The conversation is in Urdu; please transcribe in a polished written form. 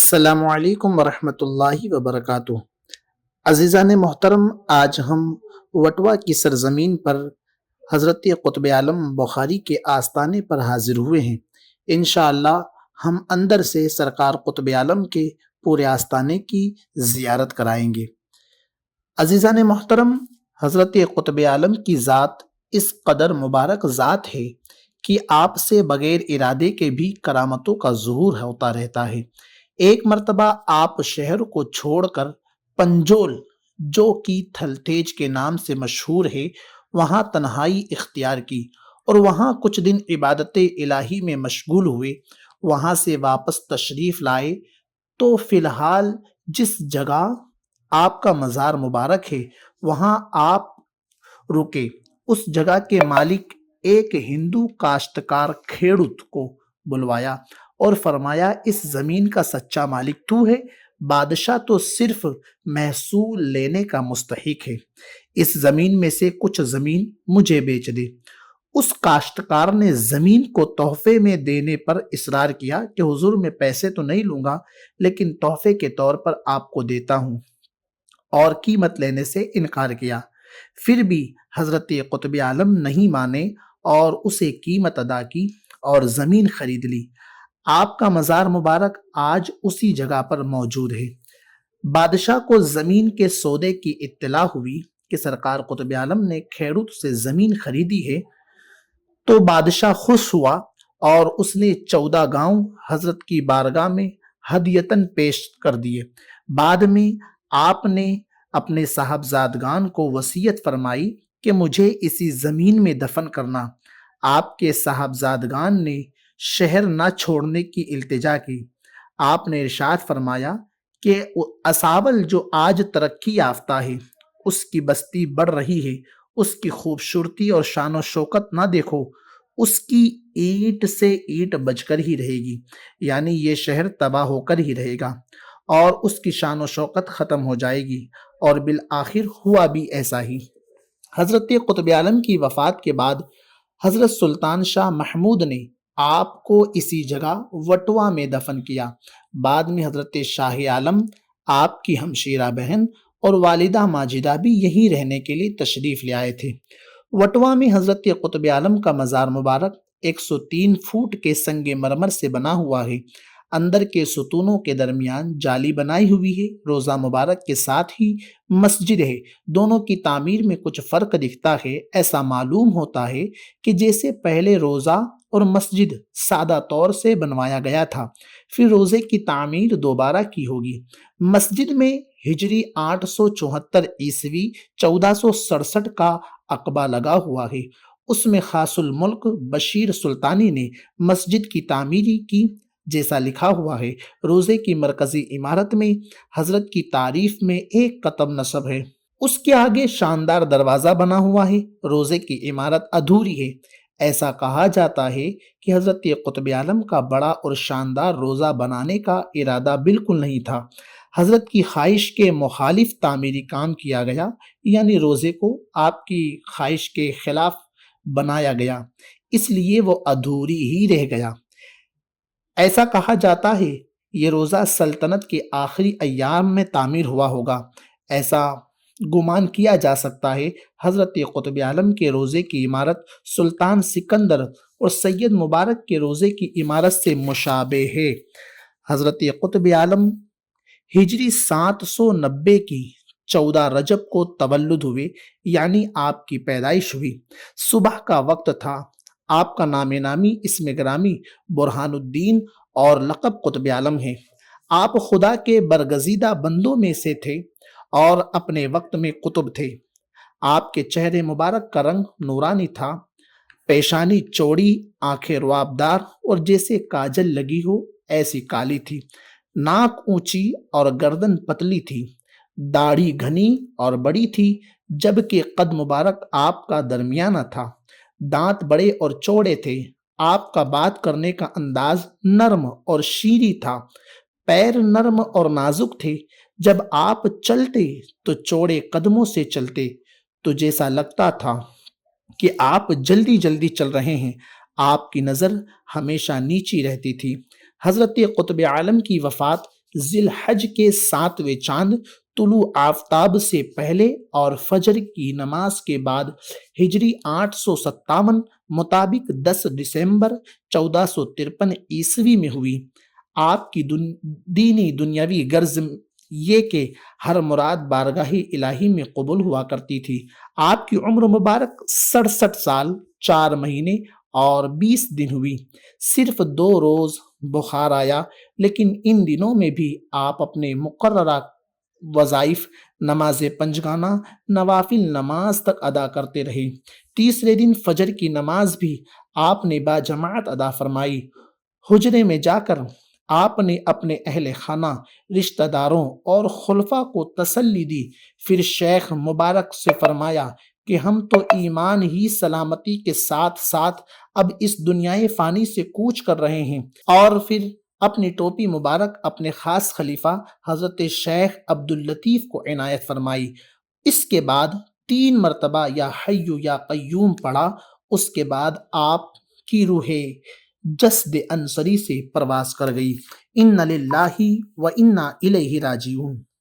السلام علیکم ورحمۃ اللہ وبرکاتہ۔ عزیزان محترم، آج ہم وٹوا کی سرزمین پر حضرت قطب عالم بخاری کے آستانے پر حاضر ہوئے ہیں۔ انشاءاللہ ہم اندر سے سرکار قطب عالم کے پورے آستانے کی زیارت کرائیں گے۔ عزیزان محترم، حضرت قطب عالم کی ذات اس قدر مبارک ذات ہے کہ آپ سے بغیر ارادے کے بھی کرامتوں کا ظہور ہوتا رہتا ہے۔ ایک مرتبہ آپ شہر کو چھوڑ کر پنجول، جو کہ تھلتیج کے نام سے مشہور ہے، وہاں تنہائی اختیار کی اور وہاں کچھ دن عبادت الہی میں مشغول ہوئے۔ وہاں سے واپس تشریف لائے تو فی الحال جس جگہ آپ کا مزار مبارک ہے وہاں آپ رکے۔ اس جگہ کے مالک ایک ہندو کاشتکار کھیڑوت کو بلوایا اور فرمایا، اس زمین کا سچا مالک تو ہے، بادشاہ تو صرف محصول لینے کا مستحق ہے، اس زمین میں سے کچھ زمین مجھے بیچ دے۔ اس کاشتکار نے زمین کو تحفے میں دینے پر اصرار کیا کہ حضور میں پیسے تو نہیں لوں گا، لیکن تحفے کے طور پر آپ کو دیتا ہوں، اور قیمت لینے سے انکار کیا۔ پھر بھی حضرت قطب عالم نہیں مانے اور اسے قیمت ادا کی اور زمین خرید لی۔ آپ کا مزار مبارک آج اسی جگہ پر موجود ہے۔ بادشاہ کو زمین کے سودے کی اطلاع ہوئی کہ سرکار قطب عالم نے کھیڑوت سے زمین خریدی ہے، تو بادشاہ خوش ہوا اور اس نے 14 گاؤں حضرت کی بارگاہ میں ہدیتاً پیش کر دیے۔ بعد میں آپ نے اپنے صاحبزادگان کو وصیت فرمائی کہ مجھے اسی زمین میں دفن کرنا۔ آپ کے صاحبزادگان نے شہر نہ چھوڑنے کی التجا کی۔ آپ نے ارشاد فرمایا کہ اساول جو آج ترقی یافتہ ہے، اس کی بستی بڑھ رہی ہے، اس کی خوبصورتی اور شان و شوکت نہ دیکھو، اس کی اینٹ سے اینٹ بچ کر ہی رہے گی، یعنی یہ شہر تباہ ہو کر ہی رہے گا اور اس کی شان و شوکت ختم ہو جائے گی، اور بالآخر ہوا بھی ایسا ہی۔ حضرت قطب عالم کی وفات کے بعد حضرت سلطان شاہ محمود نے آپ کو اسی جگہ وٹوا میں دفن کیا۔ بعد میں حضرت شاہ عالم، آپ کی ہمشیرہ بہن اور والدہ ماجدہ بھی یہیں رہنے کے لیے تشریف لے آئے تھے۔ وٹوا میں حضرت قطب عالم کا مزار مبارک 103 فٹ کے سنگ مرمر سے بنا ہوا ہے۔ اندر کے ستونوں کے درمیان جالی بنائی ہوئی ہے۔ روضہ مبارک کے ساتھ ہی مسجد ہے۔ دونوں کی تعمیر میں کچھ فرق دکھتا ہے۔ ایسا معلوم ہوتا ہے کہ جیسے پہلے روضہ اور مسجد سادہ طور سے بنوایا گیا تھا، پھر روضے کی تعمیر دوبارہ کی ہوگی۔ مسجد میں ہجری 874 عیسوی 1467 کا عقبہ لگا ہوا ہے۔ اس میں خاص الملک بشیر سلطانی نے مسجد کی تعمیر کی، جیسا لکھا ہوا ہے۔ روضے کی مرکزی عمارت میں حضرت کی تعریف میں ایک قطب نصب ہے۔ اس کے آگے شاندار دروازہ بنا ہوا ہے۔ روضے کی عمارت ادھوری ہے۔ ایسا کہا جاتا ہے کہ حضرت قطب عالم کا بڑا اور شاندار روضہ بنانے کا ارادہ بالکل نہیں تھا۔ حضرت کی خواہش کے مخالف تعمیری کام کیا گیا، یعنی روضے کو آپ کی خواہش کے خلاف بنایا گیا، اس لیے وہ ادھوری ہی رہ گیا۔ ایسا کہا جاتا ہے یہ روضہ سلطنت کے آخری ایام میں تعمیر ہوا ہوگا۔ ایسا گمان کیا جا سکتا ہے حضرت قطب عالم کے روضے کی عمارت سلطان سکندر اور سید مبارک کے روضے کی عمارت سے مشابہ ہے۔ حضرت قطب عالم ہجری 790 کی 14 رجب کو تولد ہوئے، یعنی آپ کی پیدائش ہوئی۔ صبح کا وقت تھا۔ آپ کا نام نامی اسم گرامی برہان الدین اور لقب قطب عالم ہے۔ آپ خدا کے برگزیدہ بندوں میں سے تھے اور اپنے وقت میں قطب تھے۔ آپ کے چہرے مبارک کا رنگ نورانی تھا۔ پیشانی چوڑی، آنکھیں روابدار اور جیسے کاجل لگی ہو ایسی کالی تھی۔ ناک اونچی اور گردن پتلی تھی۔ داڑھی گھنی اور بڑی تھی، جبکہ قد مبارک آپ کا درمیانہ تھا۔ دانت بڑے اور چوڑے تھے۔ آپ کا بات کرنے کا انداز نرم اور شیریں تھا۔ پیر نرم اور نازک تھے۔ جب آپ چلتے تو چوڑے قدموں سے چلتے، تو جیسا لگتا تھا کہ آپ جلدی جلدی چل رہے ہیں۔ آپ کی نظر ہمیشہ نیچی رہتی تھی۔ حضرت قطب عالم کی وفات ذی الحج کے 7ویں چاند طلوع آفتاب سے پہلے اور فجر کی نماز کے بعد ہجری 857 مطابق 10 دسمبر 1453 عیسوی میں ہوئی۔ آپ کی دینی دنیاوی غرض یہ کہ ہر مراد بارگاہ الہی میں قبول ہوا کرتی تھی۔ آپ کی عمر مبارک 67 سال 4 مہینے اور 20 دن ہوئی۔ صرف 2 روز بخار آیا، لیکن ان دنوں میں بھی آپ اپنے مقررہ وظائف، نماز پنجگانہ، نوافل نماز تک ادا کرتے رہے۔ تیسرے دن فجر کی نماز بھی آپ نے باجماعت ادا فرمائی۔ حجرے میں جا کر آپ نے اپنے اہل خانہ، رشتہ داروں اور خلفاء کو تسلی دی۔ پھر شیخ مبارک سے فرمایا کہ ہم تو ایمان ہی سلامتی کے ساتھ ساتھ اب اس دنیائے فانی سے کوچ کر رہے ہیں، اور پھر اپنی ٹوپی مبارک اپنے خاص خلیفہ حضرت شیخ عبداللطیف کو عنایت فرمائی۔ اس کے بعد 3 مرتبہ یا حی یا قیوم پڑھا۔ اس کے بعد آپ کی روح جسد انصری سے پرواز کر گئی۔ اِنَّ لِلَّهِ وَإِنَّا إِلَيْهِ راجعون۔